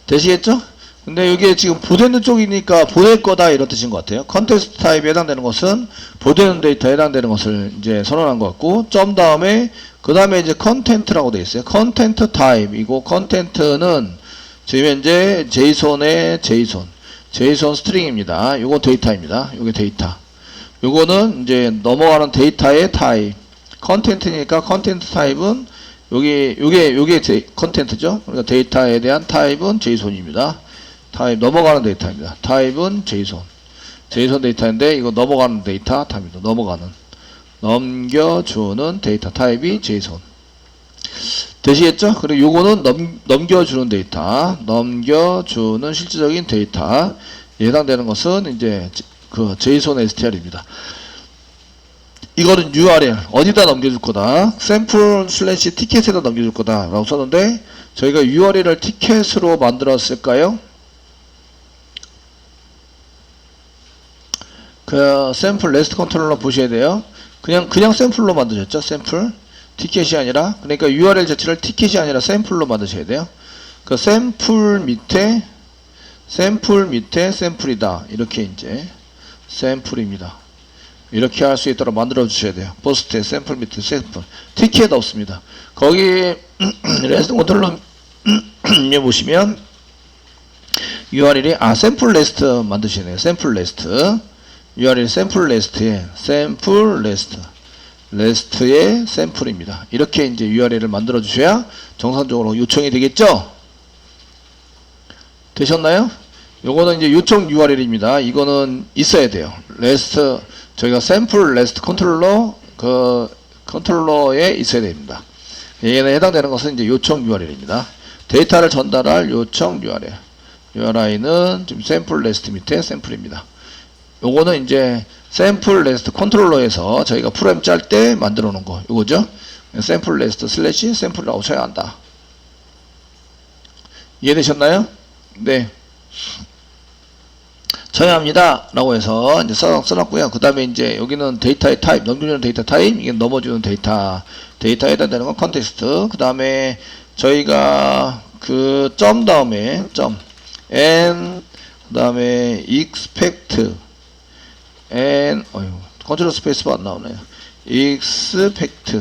되시겠죠? 근데 이게 지금 보내는 쪽이니까 보낼 거다 이런 뜻인 것 같아요. 컨텍스트 타입에 해당되는 것은 보내는 데이터에 해당되는 것을 이제 선언한 것 같고, 점 다음에 그 다음에 이제 컨텐트라고 되어 있어요. 컨텐트 타입이고, 컨텐트는 지금 현재 제이손의 제이손 스트링입니다. 요거 데이터입니다. 요게 데이터. 요거는 이제 넘어가는 데이터의 타입. 컨텐트니까 컨텐트 타입은 요게 컨텐트죠. 그러니까 데이터에 대한 타입은 제이손입니다. 타입 넘어가는 데이터입니다. 타입은 제이손 데이터인데 이거 넘어가는 데이터 타입입니다. 넘겨주는 데이터 타입이 제이손. 되시겠죠? 그리고 요거는 넘겨주는 데이터, 넘겨주는 실질적인 데이터 해당되는 것은 이제 그 제이손 STR입니다. 이거는 URL 어디다 넘겨줄 거다, 샘플 슬래시 티켓에다 넘겨줄 거다 라고 썼는데, 저희가 URL을 티켓으로 만들었을까요? 그 샘플 레스트 컨트롤러 보셔야 돼요. 그냥 샘플로 만드셨죠. 샘플 티켓이 아니라, 그러니까 URL 자체를 티켓이 아니라 샘플로 만드셔야 돼요. 그 샘플 밑에 샘플이다 이렇게 이제 샘플입니다. 이렇게 할 수 있도록 만들어 주셔야 돼요. 포스트에 샘플 밑에 샘플 티켓 없습니다. 거기 레스트 컨트롤러 보시면 URL이 샘플 레스트 만드셔야 돼요. 샘플 레스트 URL 샘플 레스트에 레스트의 샘플입니다. 이렇게 이제 URL을 만들어 주셔야 정상적으로 요청이 되겠죠? 되셨나요? 요거는 이제 요청 URL입니다. 이거는 있어야 돼요. 레스트, 저희가 샘플 레스트 컨트롤러에 있어야 됩니다. 얘는 해당되는 것은 이제 요청 URL입니다. 데이터를 전달할 요청 URL. URI는 지금 샘플 레스트 밑에 샘플입니다. 요거는 이제 샘플 레스트 컨트롤러에서 저희가 프로그램 짤 때 만들어 놓은 거, 요거죠? 샘플 레스트 슬래시 샘플이라고 쳐야 한다. 이해되셨나요? 네. 쳐야 합니다. 라고 해서 이제 써놨고요. 그 다음에 이제 여기는 데이터의 타입, 넘겨주는 데이터 타입, 이게 넘어주는 데이터에 해당되는 건 컨텍스트. 그 다음에 저희가 그 점 다음에 and 그 다음에 expect 컨트롤 스페이스바 안 나오네요. expect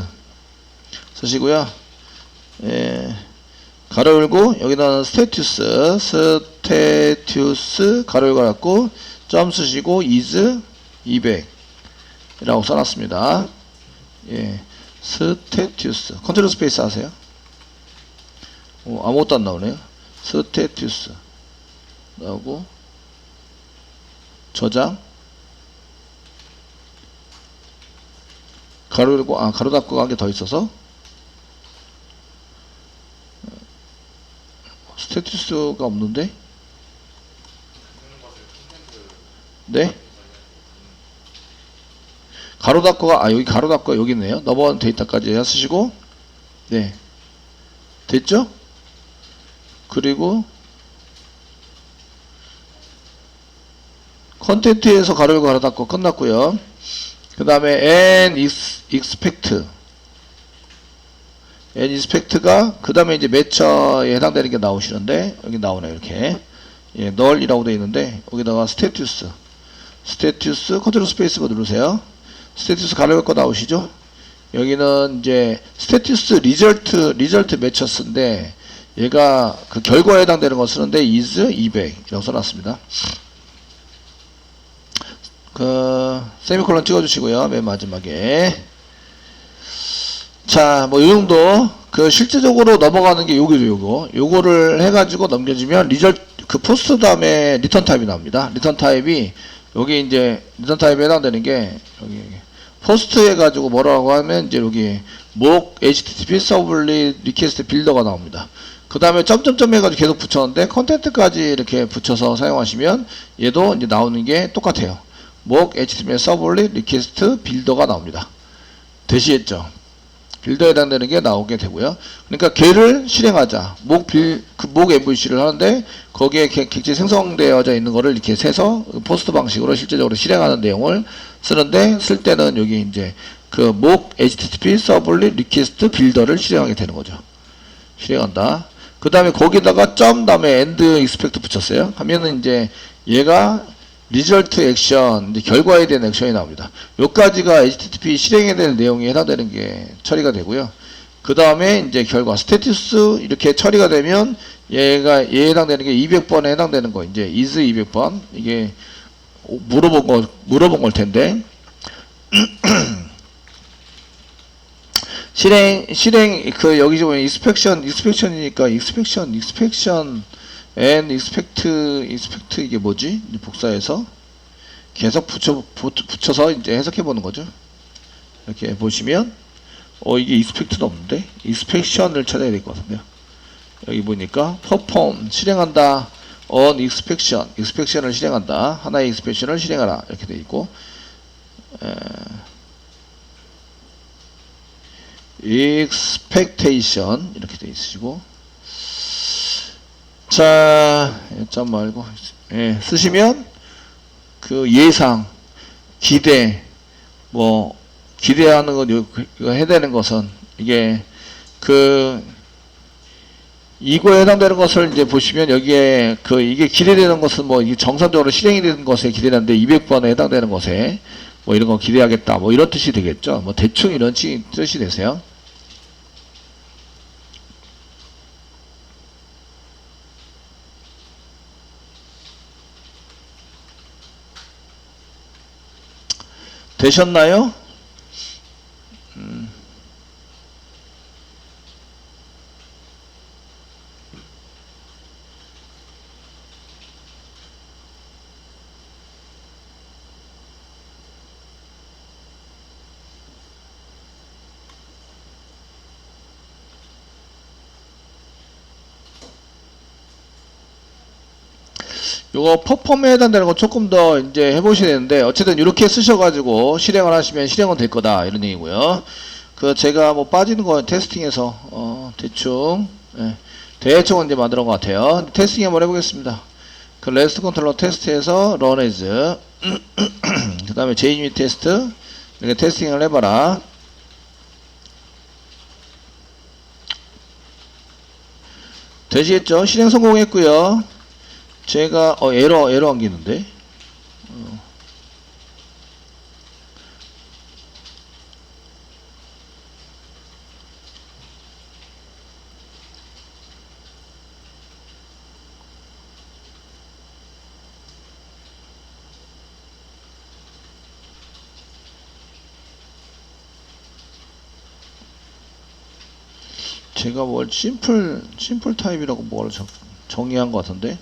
쓰시고요. 가로 열고 여기다는 스테투스 가로 열고 닫고 점 쓰시고 is 200 이라고 써놨습니다. 스테투스 컨트롤 스페이스 하세요. 아무것도 안 나오네요. 스테투스 나오고 저장 가로 열고 가로 닫고 한 게 더 있어서 스테투스가 없는데? 네? 가로 닫고가 여기 가로 닫고 여기 있네요. 넘어간 데이터까지 쓰시고 네 됐죠? 그리고 컨텐트에서 가로 열고 가로 닫고 끝났고요. 그 다음에 and expect가 그 다음에 이제 매처에 해당되는 게 나오시는데 여기 나오네요. 이렇게 null이라고 되어 있는데 여기다가 스테투스 컨트롤 스페이스바 누르세요. 스테투스 가로 열고 나오시죠. 여기는 이제 스테투스 리절트 매처스인데 얘가 그 결과에 해당되는 거 쓰는데 is 200이라고 써놨습니다. 그 세미콜론 찍어주시고요. 맨 마지막에 자, 뭐 이 정도 그 실제적으로 넘어가는 게 요거죠, 요거. 요거를 해가지고 넘겨주면 그 포스트 다음에 리턴 타입이 나옵니다. 리턴 타입이 여기 이제 리턴 타입에 해당되는 게 여기 포스트 해가지고 뭐라고 하면 이제 여기 목 HTTP 서블릿 리퀘스트 빌더가 나옵니다. 그 다음에 점점점 해가지고 계속 붙였는데 컨텐트까지 이렇게 붙여서 사용하시면 얘도 이제 나오는 게 똑같아요. 목 HTML 서블릿 리퀘스트 빌더가 나옵니다. 되시겠죠? 빌더에 해당되는 게 나오게 되고요. 그러니까 걔를 실행하자. 목 MVC를 하는데 거기에 객체 생성되어져 있는 거를 이렇게 세서 포스트 방식으로 실제적으로 실행하는 내용을 쓰는데 쓸 때는 여기 이제 그 목 HTTP 서블릿 리퀘스트 빌더를 실행하게 되는 거죠. 실행한다. 그 다음에 거기다가 점 다음에 end expect 붙였어요. 하면은 이제 얘가 result 액션, 이제 결과에 대한 액션이 나옵니다. 요까지가 HTTP 실행에 대한 내용에 해당되는 게 처리가 되고요. 그 다음에 이제 결과, 스테이터스 이렇게 처리가 되면 얘에 해당되는 게 200번에 해당되는 거, 이제 is 200번. 이게 물어본 걸 텐데. 실행, 여기 보면 inspection이니까 inspection and expect 이게 뭐지? 복사해서 계속 붙여서 이제 해석해 보는 거죠. 이렇게 보시면, 이게 inspect도 없는데? inspection을 찾아야 될 것 같은데요. 여기 보니까, perform, 실행한다, on inspection을 실행한다, 하나의 inspection을 실행하라, 이렇게 되어 있고, expectation 이렇게 되어 있으시고, 자, 점 말고 쓰시면 그 예상, 기대, 뭐 기대하는 것 이거 해야 되는 것은 이게 이거에 해당되는 것을 이제 보시면 여기에 이게 기대되는 것은 뭐 이게 정상적으로 실행이 되는 것에 기대하는데 200번에 해당되는 것에 뭐 이런 거 기대하겠다 뭐 이런 뜻이 되겠죠. 뭐 대충 이런 뜻이 되세요. 되셨나요? 요거 퍼폼에 해당되는 거 조금 더 이제 해보셔야 되는데, 어쨌든 이렇게 쓰셔가지고 실행을 하시면 실행은 될 거다 이런 얘기고요. 제가 뭐 빠지는 거 테스팅해서 대충 대충은 이제 만들어 온 것 같아요. 테스팅 한번 해보겠습니다. 레스트 컨트롤러 테스트에서 run as 그 다음에 JUnit 테스트 이렇게 테스팅을 해봐라. 되시겠죠? 실행 성공했고요. 제가 에러 안기는데 제가 뭘 심플 타입이라고 뭘 정의한 것 같은데.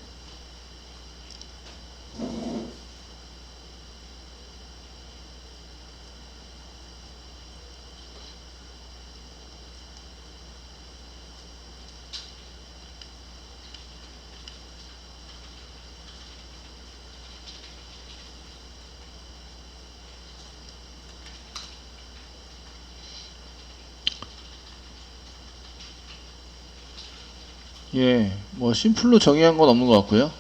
예, 뭐 심플로 정의한 건 없는 것 같고요.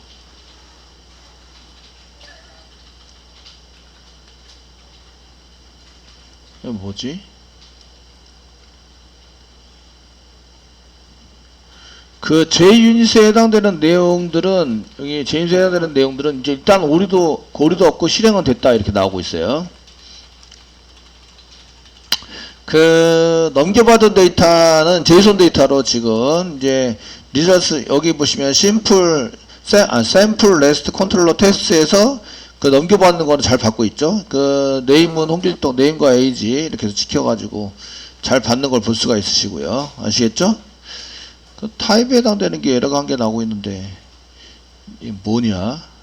이거 뭐지? JUnit에 해당되는 내용들은, 여기 JUnit에 해당되는 내용들은 이제 일단 고리도 없고 실행은 됐다 이렇게 나오고 있어요. 넘겨받은 데이터는 JSON 데이터로 지금 이제 리저스 여기 보시면 샘플 레스트 컨트롤러 테스트에서 넘겨받는 거는 잘 받고 있죠. 네임은 홍길동 네임과 에이지 이렇게 해서 지켜가지고 잘 받는 걸 볼 수가 있으시고요. 아시겠죠? 그 타입에 해당되는 게 에러가 한 개 나오고 있는데 이게 뭐냐?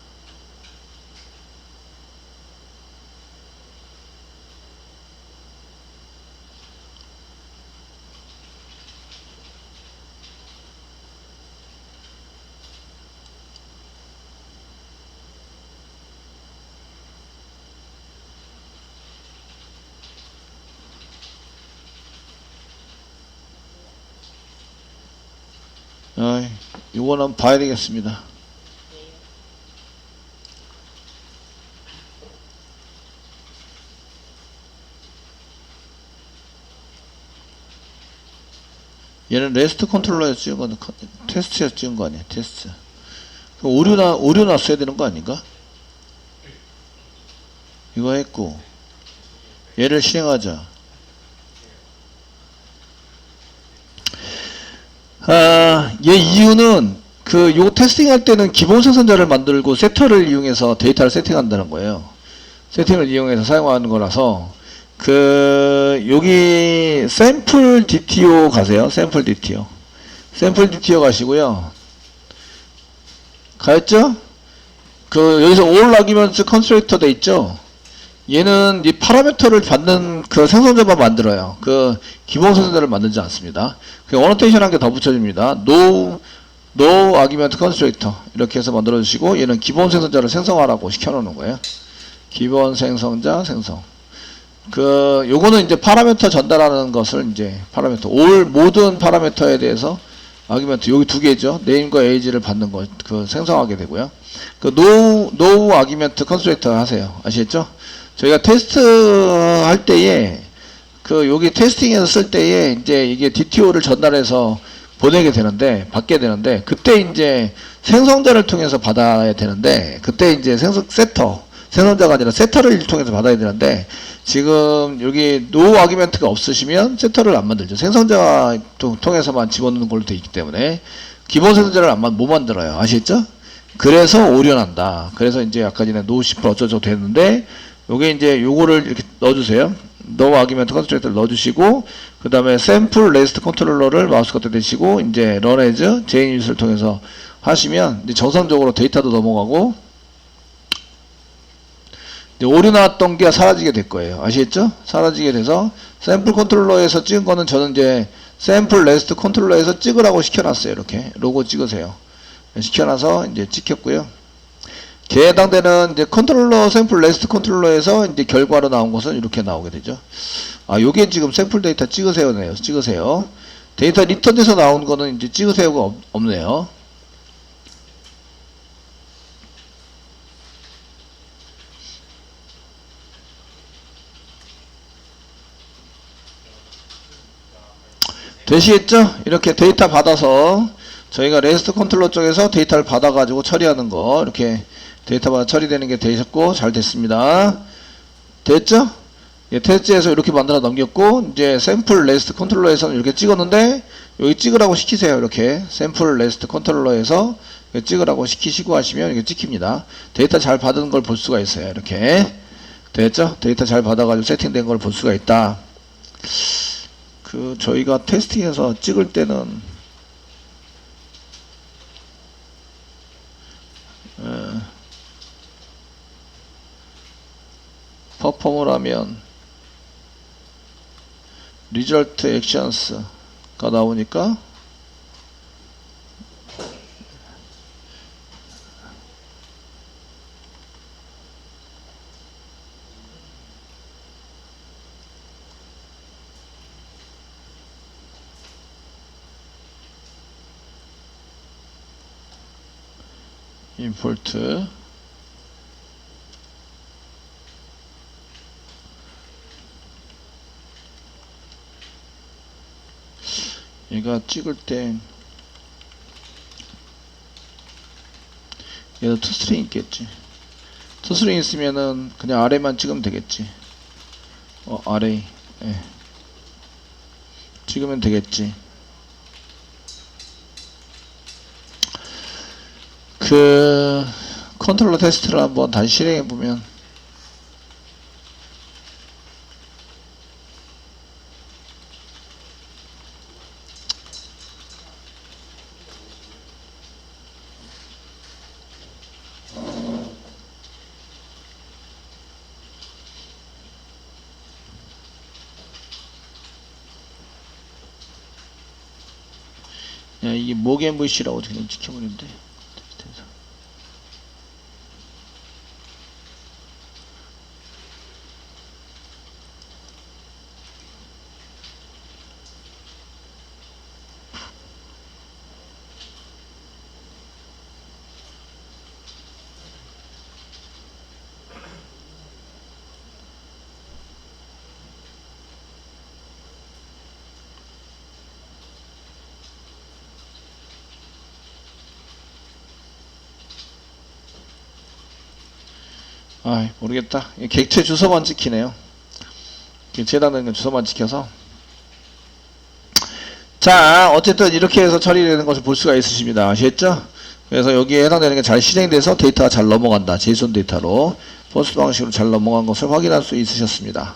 이거는 봐야 되겠습니다. 얘는 레스트 컨트롤러에서 찍은 거, 테스트에서 찍은 거 아니야, 테스트. 오류 났어야 되는 거 아닌가? 이거 했고, 얘를 실행하자. 얘 이유는, 요 테스팅 할 때는 기본 생성자를 만들고 세터를 이용해서 데이터를 세팅한다는 거예요. 세팅을 이용해서 사용하는 거라서, 여기 샘플 DTO 가세요. 샘플 DTO. 샘플 DTO 가시고요. 가였죠? 여기서 all arguments constructor 돼 있죠? 얘는 이 파라미터를 받는 생성자만 만들어요. 기본 생성자를 만들지 않습니다. 어노테이션 한 개 더 붙여줍니다. no argument constructor. 이렇게 해서 만들어주시고, 얘는 기본 생성자를 생성하라고 시켜놓는 거예요. 기본 생성자 생성. 요거는 이제 파라미터 전달하는 것을 파라미터, 모든 파라미터에 대해서 아규멘트 여기 두 개죠. 네임과 에이지를 받는 거, 생성하게 되고요. no 아규멘트 컨스트럭터 하세요. 아시겠죠? 저희가 테스트 할 때에, 여기 테스팅에서 쓸 때에, 이게 DTO를 전달해서 받게 되는데, 그때 생성자를 통해서 받아야 되는데, 그때 생성자가 아니라 세터를 통해서 받아야 되는데, 지금 여기 no 아규멘트가 없으시면 세터를 안 만들죠. 생성자 통해서만 집어넣는 걸로 되어 있기 때문에 기본 생성자를 못 만들어요. 아시겠죠? 그래서 오류난다. 그래서 아까 전에 no ship 어쩌고 됐는데, 요게 요거를 이렇게 넣어주세요. no 아규멘트 컨스트럭터를 넣어주시고, 그 다음에 샘플 레스트 컨트롤러를 마우스 커터 대시고, run as JUnit을 통해서 하시면 정상적으로 데이터도 넘어가고, 오류 나왔던 게 사라지게 될 거예요. 아시겠죠? 사라지게 돼서 샘플 컨트롤러에서 찍은 거는 저는 샘플 레스트 컨트롤러에서 찍으라고 시켜놨어요. 이렇게 로고 찍으세요. 시켜놔서 찍혔고요. 걔에 해당되는 컨트롤러 샘플 레스트 컨트롤러에서 결과로 나온 것은 이렇게 나오게 되죠. 요게 지금 샘플 데이터 찍으세요네요. 찍으세요. 데이터 리턴에서 나온 거는 찍으세요가 없네요. 되시겠죠? 이렇게 데이터 받아서 저희가 레스트 컨트롤러 쪽에서 데이터를 받아가지고 처리하는 거, 이렇게 데이터 받아 처리되는 게 되셨고 잘 됐습니다. 됐죠? 테스트에서 이렇게 만들어 넘겼고, 샘플 레스트 컨트롤러에서는 이렇게 찍었는데 여기 찍으라고 시키세요. 이렇게 샘플 레스트 컨트롤러에서 찍으라고 시키시고 하시면 이게 찍힙니다. 데이터 잘 받은 걸 볼 수가 있어요. 이렇게 됐죠? 데이터 잘 받아가지고 세팅된 걸 볼 수가 있다. 저희가 테스팅해서 찍을 때는 퍼폼을 하면 result actions가 나오니까 import 얘가 찍을 때 얘도 toString 있겠지. toString 있으면은 그냥 아래만 찍으면 되겠지. 아래 찍으면 되겠지. 컨트롤러 테스트를 한번 다시 실행해 보면 이게 모겐VC라고 지금 찍혀버리는데. 아, 모르겠다. 객체 주소만 찍히네요. 객체 해당되는 주소만 찍혀서. 자, 어쨌든 이렇게 해서 처리되는 것을 볼 수가 있으십니다. 아시겠죠? 그래서 여기에 해당되는 게 잘 실행돼서 데이터가 잘 넘어간다. 제이슨 데이터로 포스트 방식으로 잘 넘어간 것을 확인할 수 있으셨습니다.